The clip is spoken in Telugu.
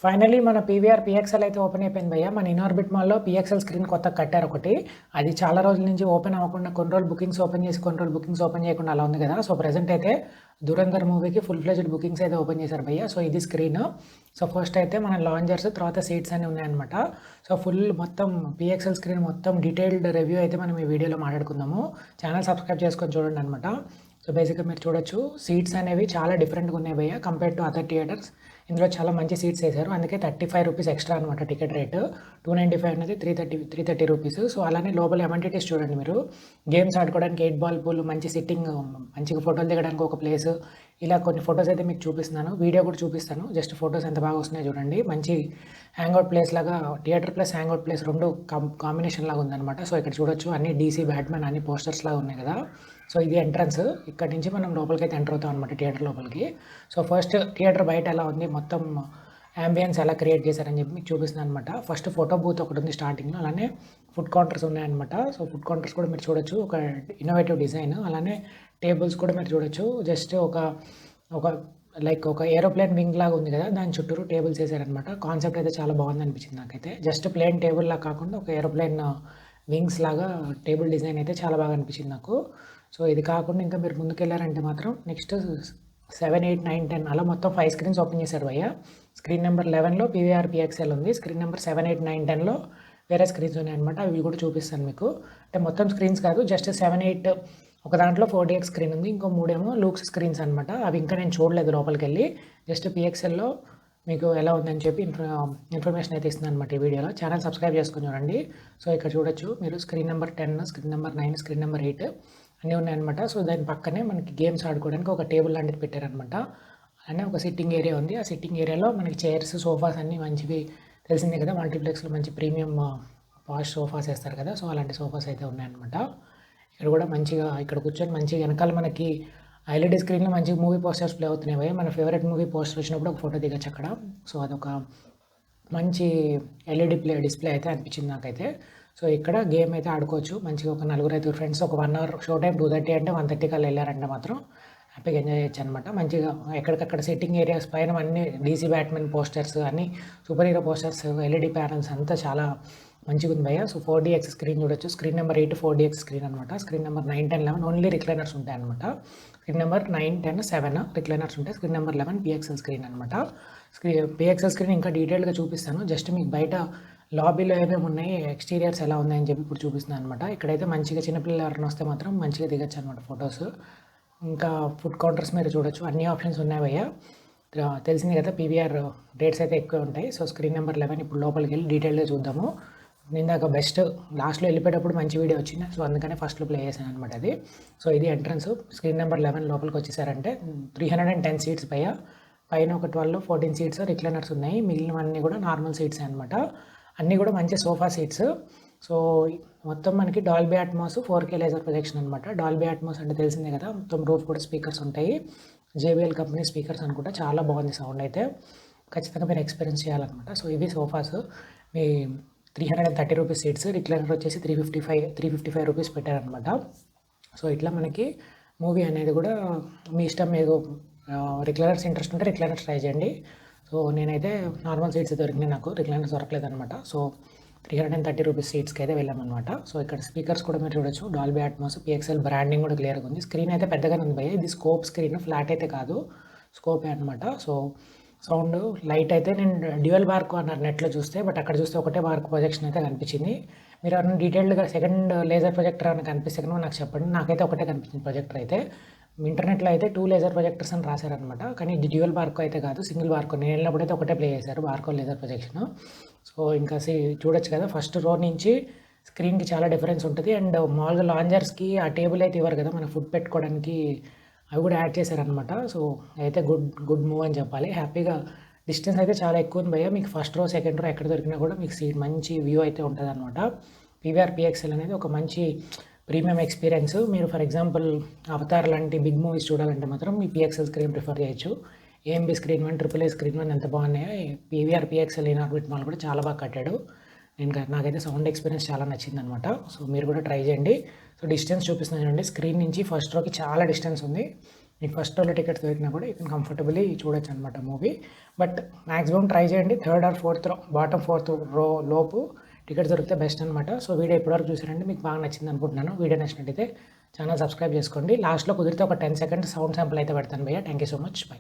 ఫైనల్లీ మన పీవీఆర్ పీఎక్స్ఎల్ అయితే ఓపెన్ అయిపోయింది భయ్య. మన ఇన్ఆర్బిట్ మాల్‌లో పీఎక్స్ఎల్ స్క్రీన్ కొత్తగా కట్టారు ఒకటి. అది చాలా రోజుల నుంచి ఓపెన్ అవ్వకుండా కొన్ని రోజులు బుకింగ్స్ ఓపెన్ చేసి, కొన్ని రోజులు బుకింగ్స్ ఓపెన్ చేయకుండా అలా ఉంది కదా! సో, ప్రెజెంట్ అయితే 'ధురంధర్' మూవీకి ఫుల్ ఫ్లెడ్జ్డ్ బుకింగ్స్ అయితే ఓపెన్ చేశారు భయ్య. సో, ఇది స్క్రీన్. సో, ఫస్ట్ అయితే మన లాంజర్స్, తర్వాత సీట్స్ అన్నీ ఉన్నాయన్నమాట. సో, ఫుల్ మొత్తం పీఎక్స్ఎల్ స్క్రీన్ మొత్తం డీటెయిల్డ్ రివ్యూ అయితే మనం ఈ వీడియోలో మాట్లాడుకుందాము. ఛానల్ సబ్స్క్రైబ్ చేసుకొని చూడండి అనమాట. సో, బేసిక్‌గా మీరు చూడొచ్చు సీట్స్ అనేవి చాలా డిఫరెంట్‌గా ఉన్నాయి భయ్య కంపేర్ టు అదర్ థియేటర్స్. ఇందులో చాలా మంచి సీట్స్ వేశారు. అందుకే ₹35 ఎక్స్ట్రా అనమాట టికెట్ రేటు. 295 అనేది 330 రూపీస్. సో, అలానే లోపల అమెనిటీస్ చూడండి మీరు. గేమ్స్ ఆడుకోవడానికి 8 బాల్ పూల్, మంచి సిట్టింగ్, మంచిగా ఫోటోలు దిగడానికి ఒక ప్లేస్. ఇలా కొన్ని ఫోటోస్ అయితే మీకు చూపిస్తున్నాను. వీడియో కూడా చూపిస్తాను. జస్ట్ ఫోటోస్ ఎంత బాగా వస్తున్నాయో చూడండి. మంచి హ్యాంగ్అవుట్ ప్లేస్ లాగా theatre plus hangout place 2 combination లాగా ఉందన్నమాట. సో, ఇక్కడ చూడొచ్చు అన్ని డీసీ, బ్యాట్‌మ్యాన్ అన్ని పోస్టర్స్ లాగా ఉన్నాయి కదా! సో, ఇది ఎంట్రన్స్. ఇక్కడి నుంచి మనం లోపలికైతే ఎంటర్ అవుతాం అనమాట థియేటర్ లోపలికి. సో, ఫస్ట్ థియేటర్ బయట ఎలా ఉంది, మొత్తం యాంబియన్స్ ఎలా క్రియేట్ చేశారని చెప్పి మీకు చూపిస్తున్నాను అనమాట. ఫస్ట్ ఫోటో బూత్ ఒకటి ఉంది స్టార్టింగ్‌లో. అలానే ఫుడ్ కౌంటర్స్ ఉన్నాయన్నమాట. సో, ఫుడ్ కౌంటర్స్ కూడా మీరు చూడొచ్చు. ఒక ఇన్నోవేటివ్ డిజైన్. అలానే టేబుల్స్ కూడా మీరు చూడొచ్చు. జస్ట్ ఒక లైక్ ఒక ఏరోప్లేన్ వింగ్ లాగా ఉంది కదా! దాని చుట్టూరు టేబుల్స్ వేశారనమాట. కాన్సెప్ట్ అయితే చాలా బాగుందనిపించింది నాకైతే. జస్ట్ ప్లెయిన్ టేబుల్‌లా కాకుండా ఒక ఏరోప్లేన్ వింగ్స్ లాగా టేబుల్ డిజైన్ అయితే చాలా బాగా అనిపించింది నాకు. సో, ఇది కాకుండా ఇంకా మీరు ముందుకెళ్లారంటే మాత్రం నెక్స్ట్ 7, 8, 9, 10 అలా మొత్తం 5 స్క్రీన్స్ ఓపెన్ చేశారు భయ్య. స్క్రీన్ నెంబర్ 11లో పీవీఆర్ పీఎక్స్ఎల్ ఉంది. స్క్రీన్ నెంబర్ 7, 8, 9, 10లో వేరే స్క్రీన్స్ ఉన్నాయన్నమాట. అవి కూడా చూపిస్తాను మీకు. అంటే మొత్తం స్క్రీన్స్ కాదు, జస్ట్ 7, 8 ఒక దాంట్లో 4DX స్క్రీన్ ఉంది. ఇంకో 3 ఏమో లూక్స్ స్క్రీన్స్ అనమాట. అవి ఇంకా నేను చూడలేదు లోపలికెళ్ళి. జస్ట్ పీఎక్స్ఎల్‌లో మీకు ఎలా ఉందని చెప్పి ఇన్ఫర్మేషన్ అయితే ఇస్తున్నాను అనమాట ఈ వీడియోలో. ఛానల్ సబ్స్క్రైబ్ చేసుకొని చూడండి. సో, ఇక్కడ చూడొచ్చు మీరు screen number 10, screen number 9, screen number 8 అన్నీ ఉన్నాయన్నమాట. సో, దాని పక్కనే మనకి గేమ్స్ ఆడుకోవడానికి ఒక టేబుల్ లాంటిది పెట్టారనమాట. అలానే ఒక సిట్టింగ్ ఏరియా ఉంది. ఆ సిట్టింగ్ ఏరియాలో మనకి చైర్స్, సోఫాస్ అన్నీ మంచివి తెలిసిందే కదా! మల్టీప్లెక్స్‌లో మంచి ప్రీమియం పాష్ సోఫాస్ వేస్తారు కదా! సో, అలాంటి సోఫాస్ అయితే ఉన్నాయన్నమాట. ఇక్కడ కూడా మంచిగా ఇక్కడ కూర్చొని మంచిగా వెనకాల మనకి ఎల్ఈడీ స్క్రీన్‌లో మంచిగా మూవీ పోస్టర్స్ ప్లే అవుతున్నాయి భయ్య. మన ఫేవరెట్ మూవీ పోస్టర్ వచ్చినప్పుడు ఒక ఫోటో దిగొచ్చు అక్కడ. సో, అదొక మంచి ఎల్ఈడీ డిస్‌ప్లే అయితే అనిపించింది నాకైతే. సో, ఇక్కడ గేమ్ అయితే ఆడుకోవచ్చు. మంచిగా ఒక నలుగురు, ఐదుగురు ఫ్రెండ్స్ ఒక 1 అవర్ షో టైం 2:30 అంటే 1:30 కల్లా వెళ్ళారంటే మాత్రం హ్యాపీగా ఎంజాయ్ చేయొచ్చు అనమాట. మంచిగా ఎక్కడికక్కడ సిట్టింగ్ ఏరియాస్ పైన అన్ని డీసీ బ్యాట్‌మెన్ పోస్టర్స్, అన్ని super hero posters, LED panels అంతా చాలా మంచిగా ఉంది భయ్య. సో, 4DX స్క్రీన్ చూడొచ్చు. స్క్రీన్ నెంబర్ 8 4DX స్క్రీన్ అనమాట. స్క్రీన్ నెంబర్ 9, 10, 11 ఓన్లీ రిక్లైనర్స్ ఉంటాయన్నమాట. స్క్రీన్ నెంబర్ 9, 10, 7 రిక్లైనర్స్ ఉంటాయి. స్క్రీన్ నెంబర్ 11 పీఎక్స్ఎల్ స్క్రీన్ అనమాట. పీఎక్స్ఎల్ స్క్రీన్ ఇంకా డీటెయిల్‌గా చూపిస్తాను. జస్ట్ మీకు బయట లాబీలో ఏమేమి ఉన్నాయి, ఎక్స్టీరియర్స్ ఎలా ఉన్నాయని చెప్పి ఇప్పుడు చూపిస్తున్నాను అనమాట. ఇక్కడైతే మంచిగా చిన్నపిల్లలు ఎవరైనా వస్తే మాత్రం మంచిగా దిగొచ్చు అనమాట ఫొటోస్. ఇంకా ఫుడ్ కౌంటర్స్ మీరు చూడొచ్చు. అన్ని ఆప్షన్స్ ఉన్నాయి భయ్య. తెలిసింది కదా పీవీఆర్ రేట్స్ అయితే ఎక్కువ ఉంటాయి. సో, స్క్రీన్ నెంబర్ 11 ఇప్పుడు లోపలికి వెళ్ళి డీటెయిల్‌గా చూద్దాము. ఇందాక బెస్ట్ లాస్ట్‌లో వెళ్ళిపోయేటప్పుడు మంచి వీడియో వచ్చింది. సో, అందుకనే ఫస్ట్‌లో ప్లే చేశాను అనమాట అది. సో, ఇది ఎంట్రన్స్. స్క్రీన్ నెంబర్ 11 లోపలికి వచ్చేసారంటే 310 సీట్స్ భయ్య. పైన ఒక 12, 14 సీట్స్ రిక్లైనర్స్ ఉన్నాయి. మిగిలినవన్నీ కూడా నార్మల్ సీట్సే అనమాట. అన్నీ కూడా మంచి సోఫా సీట్స్. సో, మొత్తం మనకి Dolby Atmos 4K laser projection అనమాట. డాల్బీ అట్మాస్ అంటే తెలిసిందే కదా! మొత్తం రూఫ్ కూడా స్పీకర్స్ ఉంటాయి. జేబీఎల్ కంపెనీ స్పీకర్స్ అనుకుంటా. చాలా బాగుంది సౌండ్ అయితే. ఖచ్చితంగా మీరు ఎక్స్పీరియన్స్ చేయాలన్నమాట. సో, ఇవి సోఫాస్. మీ 330 రూపీస్ సీట్స్. రిక్లైనర్ వచ్చేసి 355 రూపీస్ పెట్టారనమాట. సో, ఇట్లా మనకి మూవీ అనేది కూడా మీ ఇష్టం. మీకు రిక్లైనర్స్ ఇంట్రెస్ట్ ఉంటే రిక్లైనర్స్ ట్రై చేయండి. సో, నేనైతే నార్మల్ సీట్స్ దొరికినాయి నాకు. రిక్లైనర్స్ దొరకలేదనమాట. సో, 330 రూపీస్ సీట్స్‌కి అయితే వెళ్ళామనమాట. సో, ఇక్కడ స్పీకర్స్ కూడా మీరు చూడొచ్చు. డాల్బీ అట్మాస్, పీఎక్స్ఎల్ బ్రాండింగ్ కూడా క్లియర్‌గా ఉంది. స్క్రీన్ అయితే పెద్దగానే ఉంది భయ్య. ఇది స్కోప్ స్క్రీన్, ఫ్లాట్ అయితే కాదు. స్కోపే అనమాట. సో, సౌండ్ లైట్ అయితే నేను డ్యూయల్ బార్కో అన్నారు నెట్‌లో చూస్తే. బట్ అక్కడ చూస్తే ఒకటే బార్కో ప్రొజెక్షన్ అయితే కనిపించింది. మీరు ఏమన్నా డీటెయిల్డ్‌గా సెకండ్ లేజర్ ప్రొజెక్టర్ ఏమైనా కనిపిస్తే కనుక నాకు చెప్పండి. నాకైతే ఒకటే కనిపించింది ప్రొజెక్టర్ అయితే. ఇంటర్నెట్‌లో అయితే 2 లేజర్ ప్రొజెక్టర్స్ అని రాశారనమాట. కానీ ఇది డ్యూయల్ బార్కో అయితే కాదు, సింగిల్ బార్కో. నేను వెళ్ళినప్పుడైతే ఒకటే ప్లే చేశారు బార్కో లేజర్ ప్రొజెక్షన్. సో, ఇంకా చూడొచ్చు కదా! ఫస్ట్ రో నుంచి స్క్రీన్‌కి చాలా డిఫరెన్స్ ఉంటుంది. అండ్ మామూలుగా లాంజర్స్‌కి ఆ టేబుల్ అయితే ఇవ్వరు కదా! మన ఫుడ్ పెట్టుకోవడానికి అవి కూడా యాడ్ చేశారనమాట. సో, అయితే గుడ్ మూవ్ అని చెప్పాలి. హ్యాపీగా డిస్టెన్స్ అయితే చాలా ఎక్కువ ఉంది భయ్య. మీకు ఫస్ట్ రో, సెకండ్ రో ఎక్కడ దొరికినా కూడా మీకు సీట్ మంచి వ్యూ అయితే ఉంటదనమాట. పీవీఆర్ పీఎక్స్ఎల్ అనేది ఒక మంచి ప్రీమియం ఎక్స్పీరియన్స్. మీరు ఫర్ ఎగ్జాంపుల్ 'అవతార్' లాంటి బిగ్ మూవీస్ చూడాలంటే మాత్రం మీ పీఎక్స్ఎల్ స్క్రీన్ ప్రిఫర్ చేయొచ్చు. ఏఎంబీ స్క్రీన్ 1, AAA స్క్రీన్ 1 ఎంత బాగున్నాయో పీవీఆర్ పీఎక్స్ఎల్ ఇన్ఆర్బిట్ మాల్ కూడా చాలా బాగా కట్టాడు. నాకైతే సౌండ్ ఎక్స్పీరియన్స్ చాలా నచ్చిందనమాట. సో, మీరు కూడా ట్రై చేయండి. సో, డిస్టెన్స్ చూపిస్తున్నాను చూడండి. స్క్రీన్ నుంచి ఫస్ట్ రోకి చాలా డిస్టెన్స్ ఉంది. మీకు ఫస్ట్ రోలో టికెట్స్ దొరికినా కూడా యూ కెన్ కంఫర్టబుల్లీ చూడొచ్చు అనమాట మూవీ. బట్ మ్యాక్సిమం ట్రై చేయండి థర్డ్ ఆర్ ఫోర్త్ రో, బాటమ్ ఫోర్త్ రో లోపు టికెట్స్ దొరికితే బెస్ట్ అనమాట. సో వీడియో ఇప్పటివరకు చూసారంటే మీకు బాగా నచ్చింది అనుకుంటున్నాను. వీడియో నచ్చినట్టయితే ఛానల్ సబ్స్క్రైబ్ చేసుకోండి. లాస్ట్లో కుదిరితే ఒక 10 సెకండ్స్ సౌండ్ శాంపుల్ అయితే పెడతాను భయ్యా. Thank you so much. By.